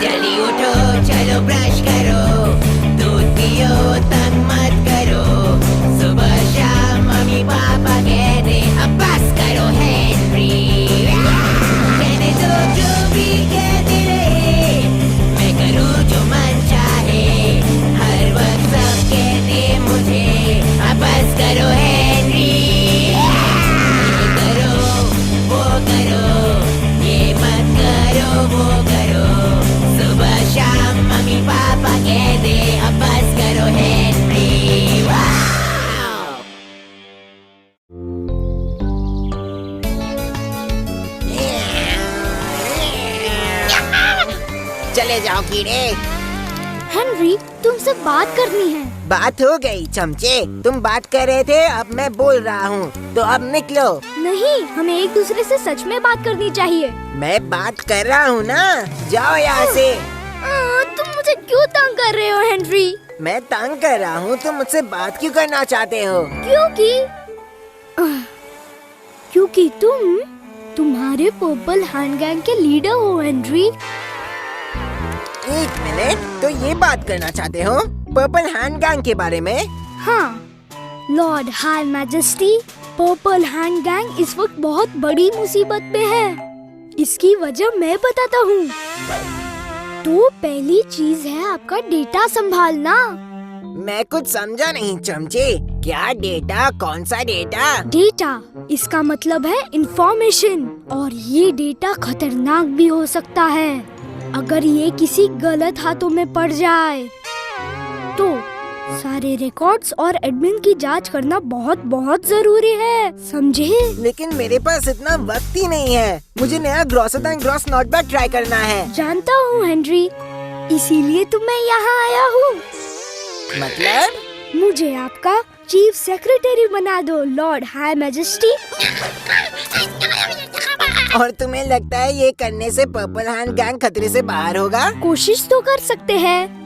जल्दी उठो, चलो ब्रश करो, दूध पियो, तंग मत करो। सुबह शाम मम्मी पापा कहते अब बस करो हेनरी। कहने दो जो भी कहते रहे, मैं करूँ जो मन चाहे। हर वक्त सब कहते मुझे अब बस करो हेनरी। ये करो, वो करो, ये मत करो, वो करो। सुबह शाम मम्मी पापा कहते अब बस करो हेनरी। वाव! चले जाओ कीड़े। हेनरी, तुमसे बात करनी है। बात हो गई चमचे, तुम बात कर रहे थे, अब मैं बोल रहा हूँ, तो अब निकलो। नहीं, हमें एक दूसरे से सच में बात करनी चाहिए। मैं बात कर रहा हूँ ना, जाओ यहाँ से। तुम मुझे क्यों तंग कर रहे हो हेनरी? मैं तंग कर रहा हूँ, तुम मुझसे बात क्यों करना चाहते हो? क्योंकि तुम्हारे पर्पल हैंड गैंग के लीडर हो हेनरी। एक मिनट, तो ये बात करना चाहते हो पर्पल हैंड गैंग के बारे में? हाँ, Lord high majesty, purple hand gang इस वक्त बहुत बड़ी मुसीबत में है। इसकी वजह मैं बताता हूँ। तो पहली चीज है आपका डेटा संभालना। मैं कुछ समझा नहीं चमचे, क्या डेटा? कौन सा डेटा? डेटा, इसका मतलब है इंफॉर्मेशन, और ये डेटा खतरनाक भी हो सकता है अगर ये किसी गलत हाथों में पड़ जाए। तो सारे रिकॉर्ड्स और एडमिन की जांच करना बहुत बहुत जरूरी है, समझे? लेकिन मेरे पास इतना वक्त ही नहीं है, मुझे नया ग्रॉसर एंड ग्रॉस नोटबैक ट्राई करना है। जानता हूँ हेनरी, इसीलिए तो मैं यहाँ आया हूँ। मतलब? मुझे आपका चीफ सेक्रेटरी बना दो लॉर्ड हाई मैजेस्टी। और तुम्हें लगता है ये करने से पर्पल हैंड गैंग खतरे से बाहर होगा? कोशिश तो कर सकते हैं।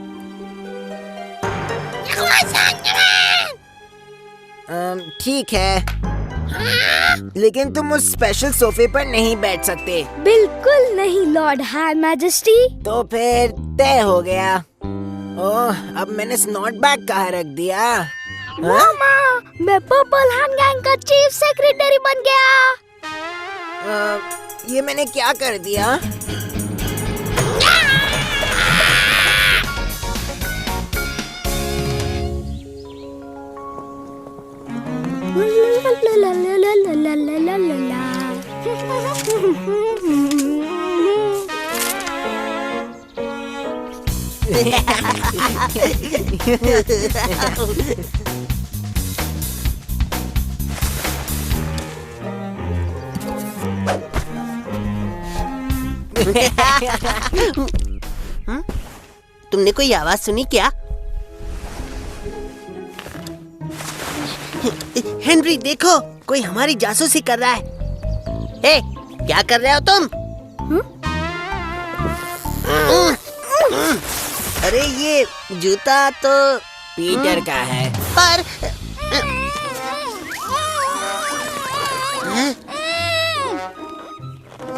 ठीक है, लेकिन तुम उस स्पेशल सोफे पर नहीं बैठ सकते। बिल्कुल नहीं लॉर्ड हाई मैजेस्टी। तो फिर तय हो गया। ओह, अब मैंने स्नॉट बैग कहाँ रख दिया? मामा, मैं पर्पल हैंड गैंग का चीफ सेक्रेटरी बन गया। ये मैंने क्या कर दिया? तुमने कोई आवाज सुनी क्या? हेनरी देखो, कोई हमारी जासूसी कर रहा है। हे, क्या कर रहे हो तुम? अरे ये जूता तो पीटर का है। पर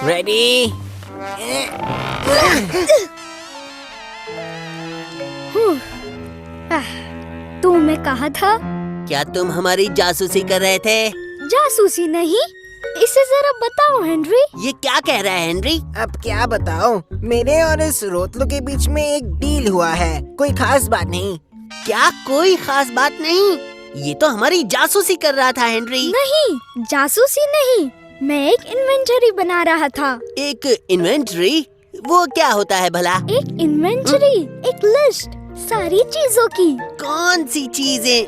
रेडी? तो मैं कहा था। क्या तुम हमारी जासूसी कर रहे थे? जासूसी नहीं, इसे जरा बताओ हेनरी। ये क्या कह रहा है हेनरी? अब क्या बताओ, मेरे और इस रोतलू के बीच में एक डील हुआ है, कोई खास बात नहीं। क्या कोई खास बात नहीं? ये तो हमारी जासूसी कर रहा था हेनरी। नहीं, जासूसी नहीं, मैं एक इन्वेंटरी बना रहा था। एक इन्वेंटरी? वो क्या होता है भला? एक इन्वेंटरी, एक लिस्ट सारी चीजों की। कौन सी चीजें?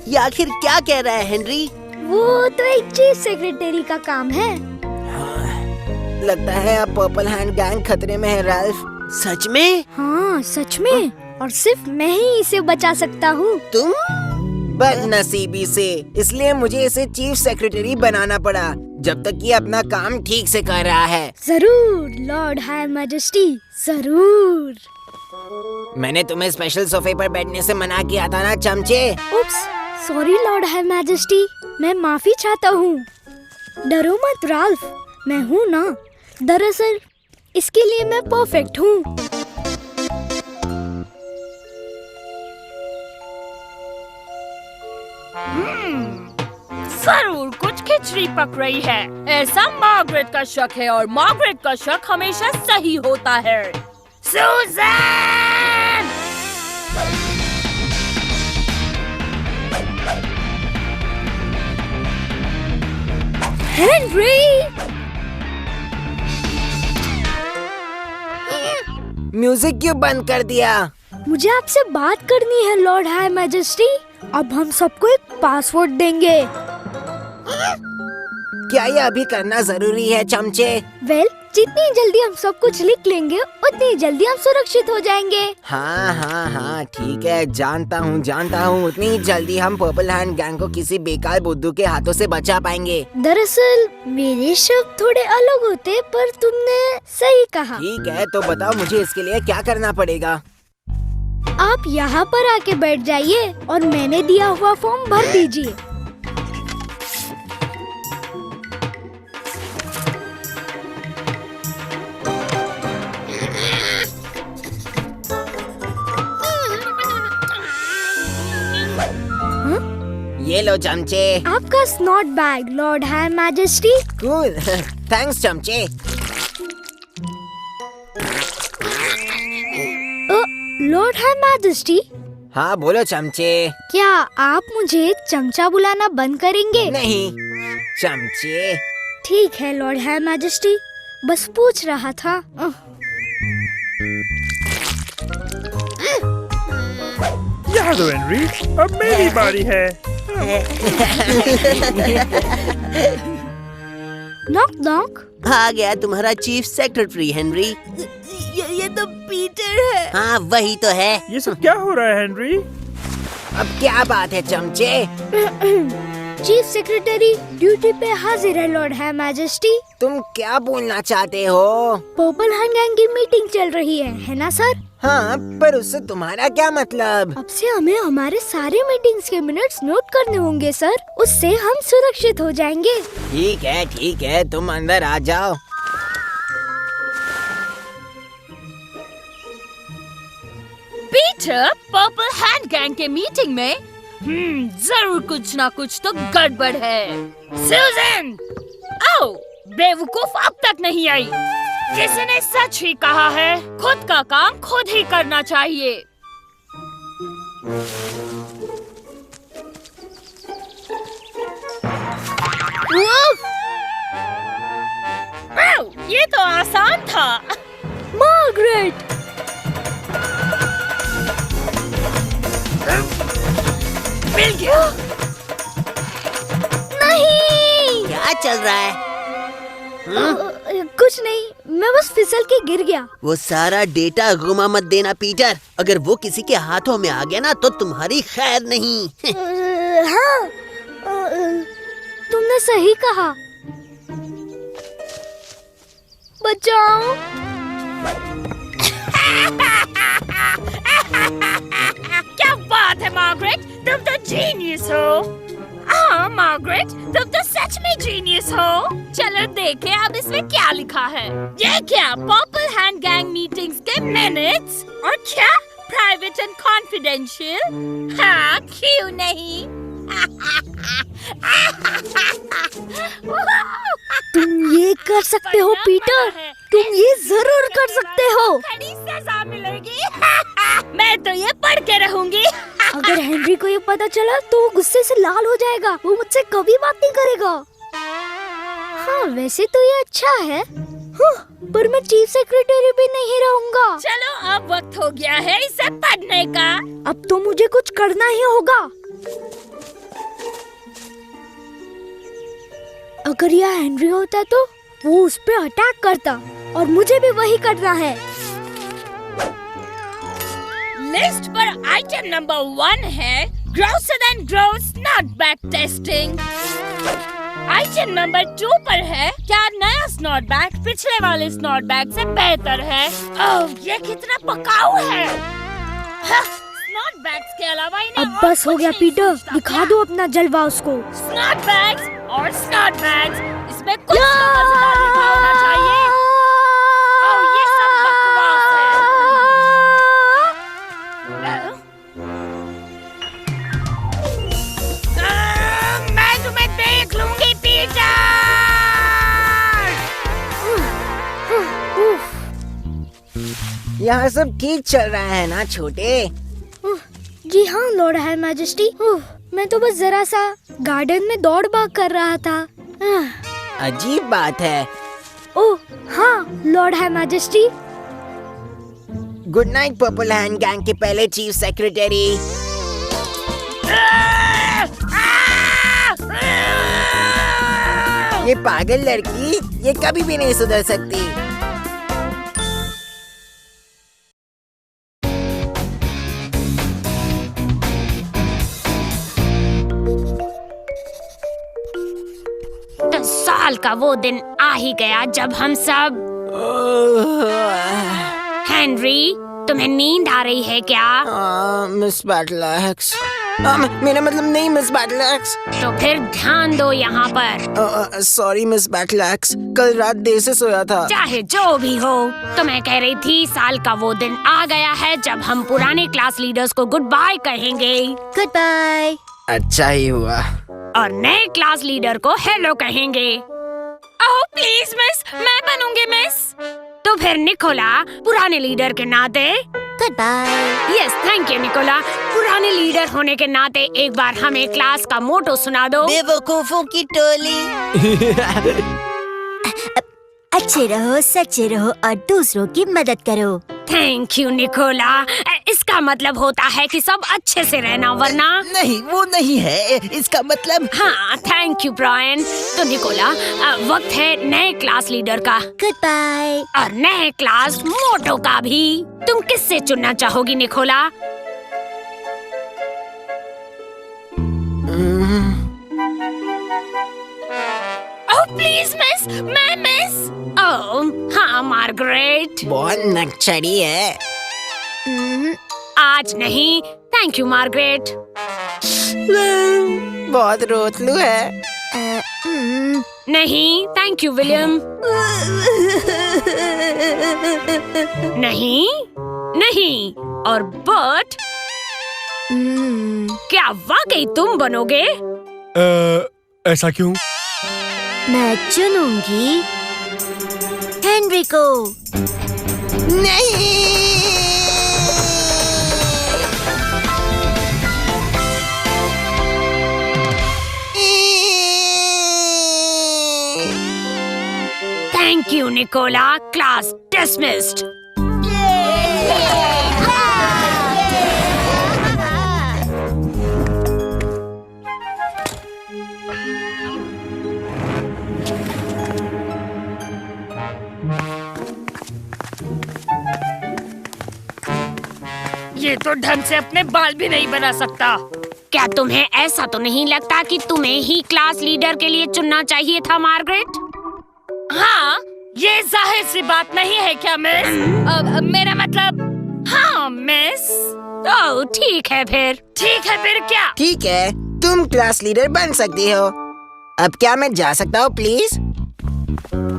या आखिर क्या कह रहा है हेनरी? वो तो एक चीफ सेक्रेटरी का काम है। लगता है अब पर्पल हैंड गैंग खतरे में है राल्फ। सच में? हाँ सच में, और सिर्फ मैं ही इसे बचा सकता हूँ। तुम? बदनसीबी से, इसलिए मुझे इसे चीफ सेक्रेटरी बनाना पड़ा, जब तक ये अपना काम ठीक से कर रहा है। जरूर लॉर्ड हाई मैजेस्टी, जरूर। मैंने तुम्हें स्पेशल सोफे पर बैठने से मना किया था ना चमचे। उप्स, सॉरी लॉर्ड हाई मैजेस्टी, मैं माफी चाहता हूँ। डरो मत राल्फ, मैं हूँ ना। दरअसल इसके लिए मैं परफेक्ट हूँ। जरूर कुछ खिचड़ी पक रही है। ऐसा मार्गरेट का शक है और मार्गरेट का शक हमेशा सही होता है। सुज़ैन! हेनरी! म्यूजिक क्यों बंद कर दिया? मुझे आपसे बात करनी है लॉर्ड हाई मैजेस्टी। अब हम सबको एक पासवर्ड देंगे। क्या ये अभी करना जरूरी है चमचे? वेल, जितनी जल्दी हम सब कुछ लिख लेंगे उतनी जल्दी हम सुरक्षित हो जाएंगे। हाँ ठीक है, जानता हूँ उतनी जल्दी हम पर्पल हैंड गैंग को किसी बेकार बुद्धू के हाथों से बचा पाएंगे। दरअसल मेरे शब्द थोड़े अलग होते, पर तुमने सही कहा। ठीक है, तो बताओ मुझे इसके लिए क्या करना पड़ेगा? आप यहाँ पर आके बैठ जाइए और मैंने दिया हुआ फॉर्म भर दीजिए। ये लो चमचे। आपका snout bag Lord high majesty. Cool, thanks चमचे। लॉर्ड हाई मैजेस्टी, हाँ बोलो चमचे। क्या आप मुझे चमचा बुलाना बंद करेंगे? नहीं चमचे। ठीक है लॉर्ड हाई मैजेस्टी, बस पूछ रहा था। यहाँ दो हेनरी, अब मेरी बारी है। Knock knock. आ गया तुम्हारा चीफ सेक्रेटरी हेनरी। ये तो पीटर है। हाँ वही तो है। ये सब क्या हो रहा है हेनरी? अब क्या बात है चमचे? चीफ सेक्रेटरी ड्यूटी पे हाजिर है लॉर्ड हाई मैजेस्टी। तुम क्या बोलना चाहते हो? पर्पल हैंड गैंग की मीटिंग चल रही है ना सर? हाँ, पर उससे तुम्हारा क्या मतलब? अब से हमें हमारे सारे मीटिंग्स के मिनट्स नोट करने होंगे सर, उससे हम सुरक्षित हो जाएंगे। ठीक है, तुम अंदर आ जाओ। पीटर, पर्पल हैंड गैंग के मीटिंग में जरूर कुछ ना कुछ तो गड़बड़ है। सुज़ैन! आओ, बेवकूफ अब तक नहीं आई। किसी ने सच ही कहा है, खुद का काम खुद ही करना चाहिए। ये तो आसान था। मार्गरेट! मिल गया। नहीं! क्या चल रहा है? कुछ नहीं, मैं बस फिसल के गिर गया। वो सारा डेटा गुमा मत देना पीटर। अगर वो किसी के हाथों में आ गया ना तो तुम्हारी खैर नहीं। हाँ, तुमने सही कहा। बचाओ! क्या बात है मार्गरेट, तुम तो जीनियस हो। हाँ मार्गरेट, तुम तो सच में जीनियस हो। चलो देखें अब इसमें क्या लिखा है। ये क्या पर्पल हैंड गैंग मीटिंग्स के मिनट्स? और क्या प्राइवेट एंड कॉन्फिडेंशियल? हाँ क्यों नहीं? तुम ये कर सकते हो पीटर, तुम ये जरूर कर सकते हो। कड़ी सजा मिलेगी। मैं तो ये पढ़ के रहूंगी। अगर हेनरी को ये पता चला तो वो गुस्से से लाल हो जाएगा, वो मुझसे कभी बात नहीं करेगा। हाँ वैसे तो ये अच्छा है। पर मैं चीफ सेक्रेटरी भी नहीं रहूंगा। चलो अब वक्त हो गया है इसे पढ़ने का। अब तो मुझे कुछ करना ही होगा। अगर यह हेनरी होता तो वो उस पे अटैक करता और मुझे भी वही करना है। लिस्ट पर आइटम नंबर 1 है grocer and gross not back testing. Item number 2 पर है क्या नया स्नॉट बैग पिछले वाले स्नॉट बैग से बेहतर है। ओह ये कितना पकाऊ है। स्नॉट बैग्स के अलावा इन्हें अब बस हो गया पीटर, दिखा दो अपना जलवा उसको। स्नॉट बैग्स और स्नॉट बैग्स, इसमें कुछ तो मजेदार लिखा होना चाहिए। ओह ये सब बकवास है। मैं तुम्हें देख यहाँ सब ठीक चल रहा है ना छोटे? जी हाँ लॉर्ड हाई मैजेस्टी। मैं तो बस जरा सा गार्डन में दौड़ भाग कर रहा था। अजीब बात है। ओह हाँ Lord high majesty. Good night purple hand gang के पहले चीफ सेक्रेटरी। ये पागल लड़की, ये कभी भी नहीं सुधर सकती। तो साल का वो दिन आ ही गया जब हम सब। हेनरी, तुम्हें नींद आ रही है क्या? मिस बैटलैक्स। मेरा मतलब नहीं मिस बैटलैक्स। तो फिर ध्यान दो यहाँ पर। सॉरी मिस बैटलैक्स, कल रात देर से सोया था। चाहे जो भी हो, तो मैं कह रही थी साल का वो दिन आ गया है जब हम पुराने क्लास लीडर्स को गुड बाय कहेंगे। Goodbye. अच्छा ही हुआ। और नए क्लास लीडर को हेलो कहेंगे। ओह प्लीज मिस, मैं बनूंगी मिस। तो फिर निकोला, पुराने लीडर के नाते goodbye. Yes thank you Nicola. पुराने लीडर होने के नाते एक बार हमें क्लास का मोटो सुना दो। बेवकूफों की टोली। अच्छे रहो, सच्चे रहो और दूसरों की मदद करो। Thank you Nicola. इसका मतलब होता है कि सब अच्छे से रहना, वरना नहीं वो नहीं है, इसका मतलब। हाँ थैंक यू ब्रायन। तो निकोला, वक्त है नए क्लास लीडर का गुड बाय। और नए क्लास मोटो का भी। तुम किससे चुनना चाहोगी निकोला? ओह प्लीज मिस, मैं मिस। ओह हाँ मार्गरेट। बहुत नक्चरी है। आज नहीं। Thank you Margaret. बहुत रोतलू है। नहीं। Thank you William. नहीं नहीं। और बर्ट, क्या वाकई तुम बनोगे? ऐसा क्यों? मैं चुनूंगी हेनरी को। नहीं। Thank you Nicola. Class dismissed. ये तो ढंग से अपने बाल भी नहीं बना सकता। क्या तुम्हें ऐसा तो नहीं लगता कि तुम्हें ही क्लास लीडर के लिए चुनना चाहिए था मार्गरेट? हाँ, ये जाहिर सी बात नहीं है क्या मिस? मेरा मतलब हाँ मिस। ओह ठीक है फिर। ठीक है फिर क्या? ठीक है, तुम क्लास लीडर बन सकती हो। अब क्या मैं जा सकता हूँ प्लीज?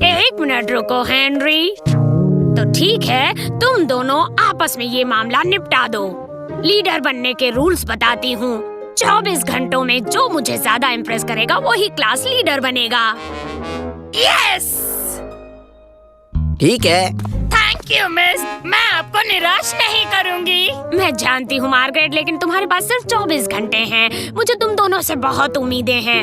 एक मिनट रुको हेनरी। तो ठीक है, तुम दोनों आपस में ये मामला निपटा दो। लीडर बनने के रूल्स बताती हूँ। 24 घंटों में जो मुझे ज्यादा इम्प्रेस करेगा वही क्लास लीडर बनेगा। यस ठीक है। थैंक यू मिस, मैं आपको निराश नहीं करूंगी। मैं जानती हूँ मार्गरेट, लेकिन तुम्हारे पास सिर्फ 24 घंटे हैं। मुझे तुम दोनों से बहुत उम्मीदें हैं।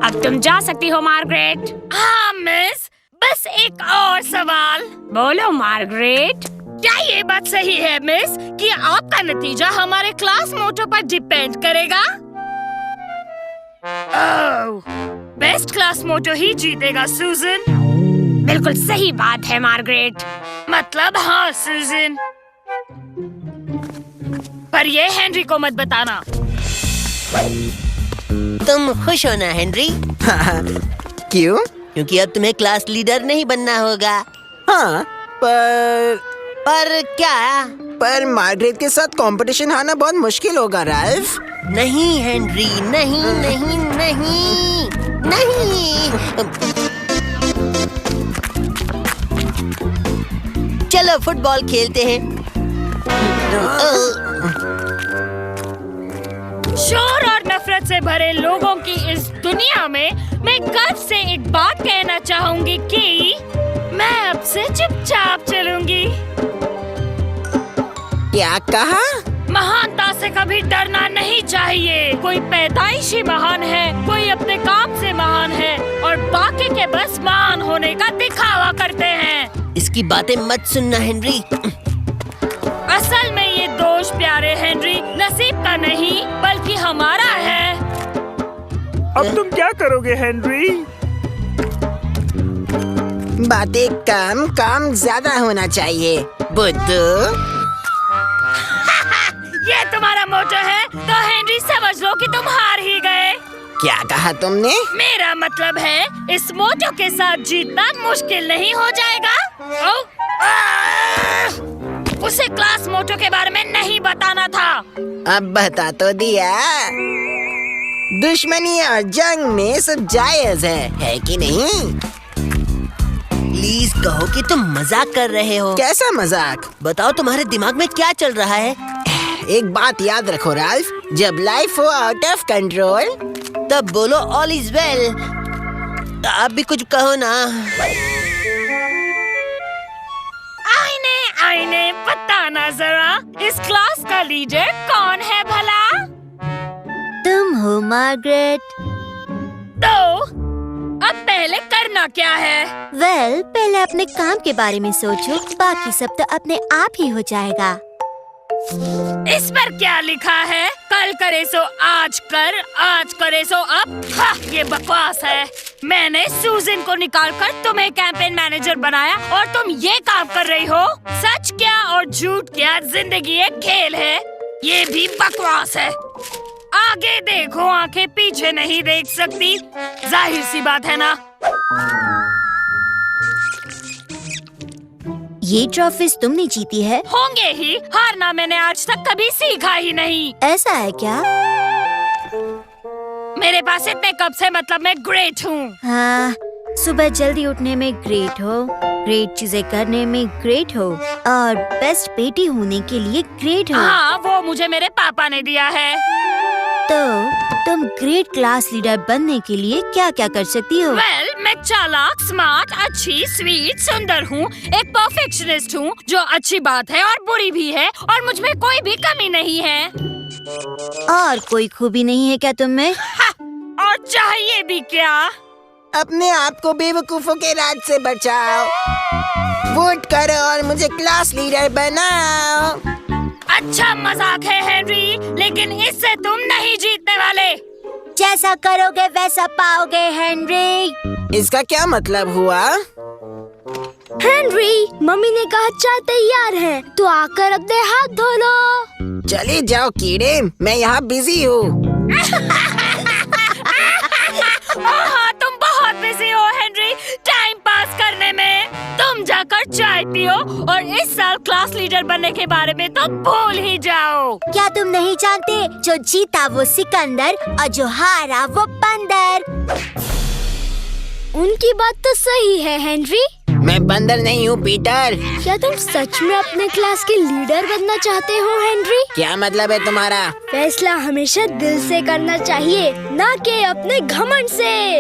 अब तुम जा सकती हो मार्गरेट। हाँ मिस, बस एक और सवाल। बोलो मार्गरेट। क्या ये बात सही है मिस कि आपका नतीजा हमारे क्लास मोटो पर डिपेंड करेगा? ओह, बेस्ट क्लास मोटो ही जीतेगा सूजन। बिल्कुल सही बात है मार्गरेट। मतलब हाँ सूजन। पर ये हेनरी को मत बताना। तुम खुश हो ना हेनरी? क्यों? क्योंकि अब तुम्हें क्लास लीडर नहीं बनना होगा। हाँ, पर क्या? पर मार्गरेट के साथ कंपटीशन हारना बहुत मुश्किल होगा राल्फ। नहीं हेनरी, नहीं नहीं नहीं नहीं। चलो फुटबॉल खेलते हैं। शोर और नफरत से भरे लोगों की इस दुनिया में मैं गर्व से एक बात कहना चाहूंगी कि मैं अब से चुपचाप क्या कहा? महानता से कभी डरना नहीं चाहिए। कोई पैदाइशी महान है, कोई अपने काम से महान है और बाकी के बस महान होने का दिखावा करते हैं। इसकी बातें मत सुनना हेनरी। असल में ये दोष प्यारे हेनरी नसीब का नहीं बल्कि हमारा है। अब तुम क्या करोगे हेनरी? बातें कम, काम ज्यादा होना चाहिए। बुद्धू, ये तुम्हारा मोटो है तो हेनरी समझ लो कि तुम हार ही गए। क्या कहा तुमने? मेरा मतलब है इस मोटो के साथ जीतना मुश्किल नहीं हो जाएगा। उसे क्लास मोटो के बारे में नहीं बताना था। अब बता तो दिया। दुश्मनी और जंग में सब जायज है कि नहीं? प्लीज कहो कि तुम मजाक कर रहे हो। कैसा मजाक? बताओ तुम्हारे दिमाग में क्या चल रहा है? एक बात याद रखो राल्फ, जब लाइफ हो आउट ऑफ कंट्रोल तब बोलो ऑल इज वेल। आप भी कुछ कहो ना। आईने बताना जरा, इस क्लास का लीडर कौन है भला? तुम हो मार्गरेट। तो अब पहले करना क्या है? वेल, पहले अपने काम के बारे में सोचो, बाकी सब तो अपने आप ही हो जाएगा। इस पर क्या लिखा है? कल करे सो आज कर, आज करे सो अब। ये बकवास है। मैंने सूजन को निकालकर तुम्हें कैंपेन मैनेजर बनाया और तुम ये काम कर रही हो। सच क्या और झूठ क्या, जिंदगी एक खेल है। ये भी बकवास है। आगे देखो, आंखें पीछे नहीं देख सकती। जाहिर सी बात है ना। ये ट्रॉफीज तुमने जीती है? होंगे ही, हारना मैंने आज तक कभी सीखा ही नहीं। ऐसा है क्या? मेरे पास इतने कप से मतलब मैं ग्रेट हूँ। हाँ, सुबह जल्दी उठने में ग्रेट हो, ग्रेट चीजें करने में ग्रेट हो और बेस्ट बेटी होने के लिए ग्रेट हो। हाँ, वो मुझे मेरे पापा ने दिया है। तो तुम ग्रेट क्लास लीडर बनने के लिए क्या क्या कर सकती हो? वेल, मैं चालाक, स्मार्ट, अच्छी, स्वीट, सुंदर हूँ, एक परफेक्शनिस्ट हूँ, जो अच्छी बात है और बुरी भी है, और मुझ में कोई भी कमी नहीं है। और कोई खूबी नहीं है क्या तुम में? और चाहिए भी क्या? अपने आप को बेवकूफों के राज से बचाओ। वोट करो और मुझे क्लास लीडर बनाओ। अच्छा मजाक है हेनरी, लेकिन इससे तुम नहीं जीतने वाले। जैसा करोगे वैसा पाओगे हेनरी। इसका क्या मतलब हुआ? हेनरी, मम्मी ने कहा चाय तैयार है, तो आकर अपने हाथ धो लो। चले जाओ कीड़े, मैं यहाँ बिजी हूँ। हाँ, तुम बहुत बिजी हो हेनरी, टाइम पास करने में। तुम जाकर चाय पियो और इस साल क्लास लीडर बनने के बारे में तो भूल ही जाओ। क्या तुम नहीं जानते, जो जीता वो सिकंदर और जो हारा वो बंदर। उनकी बात तो सही है हेनरी। मैं बंदर नहीं हूँ पीटर। क्या तुम सच में अपने क्लास के लीडर बनना चाहते हो हेनरी? क्या मतलब है तुम्हारा? फैसला हमेशा दिल से करना चाहिए, ना कि अपने घमंड से।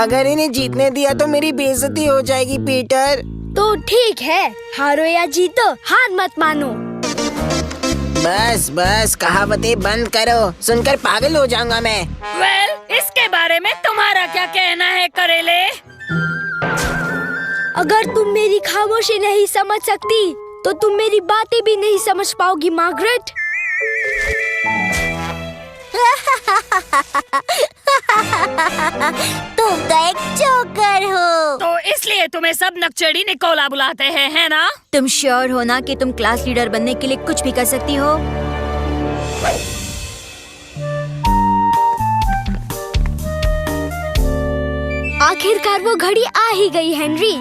अगर इन्हें जीतने दिया तो मेरी बेइज्जती हो जाएगी पीटर। तो ठीक है, हारो या जीतो, हार मत मानो। बस बस कहावतें बंद करो, सुनकर पागल हो जाऊंगा मैं। वेल, इसके बारे में तुम्हारा क्या कहना है करेले? अगर तुम मेरी खामोशी नहीं समझ सकती, तो तुम मेरी बातें भी नहीं समझ पाओगी मार्गरेट। तुम तो एक जोकर हो। तो इसलिए तुम्हें सब नकचड़ी निकोला बुलाते हैं, है ना? तुम श्योर हो ना कि तुम क्लास लीडर बनने के लिए कुछ भी कर सकती हो? आखिरकार वो घड़ी आ ही गई हेनरी।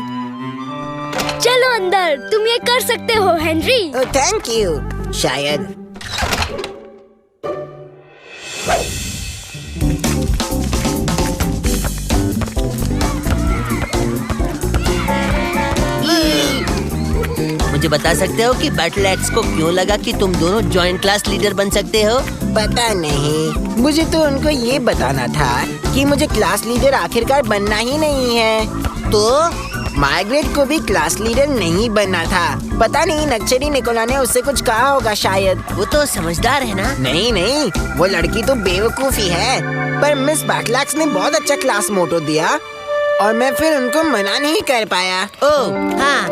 चलो अंदर, तुम ये कर सकते हो हेनरी। Thank you. शायद मुझे बता सकते हो कि बैटल एक्स को क्यों लगा कि तुम दोनों जॉइंट क्लास लीडर बन सकते हो? पता नहीं, मुझे तो उनको ये बताना था कि मुझे क्लास लीडर आखिरकार बनना ही नहीं है। तो मार्गरेट को भी क्लास लीडर नहीं बनना था। पता नहीं नक्शरी निकोला ने उससे कुछ कहा होगा शायद। वो तो समझदार है ना। नहीं, वो लड़की तो बेवकूफ ही है। पर मिस बैटलैक्स ने बहुत अच्छा क्लास मोटो दिया और मैं फिर उनको मना नहीं कर पाया। ओह हाँ,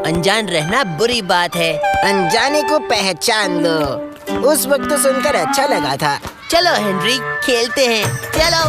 अनजान रहना बुरी बात है। अनजाने को पहचान लो। उस वक्त तो सुनकर अच्छा लगा था। चलो हेनरी, खेलते हैं, चलो।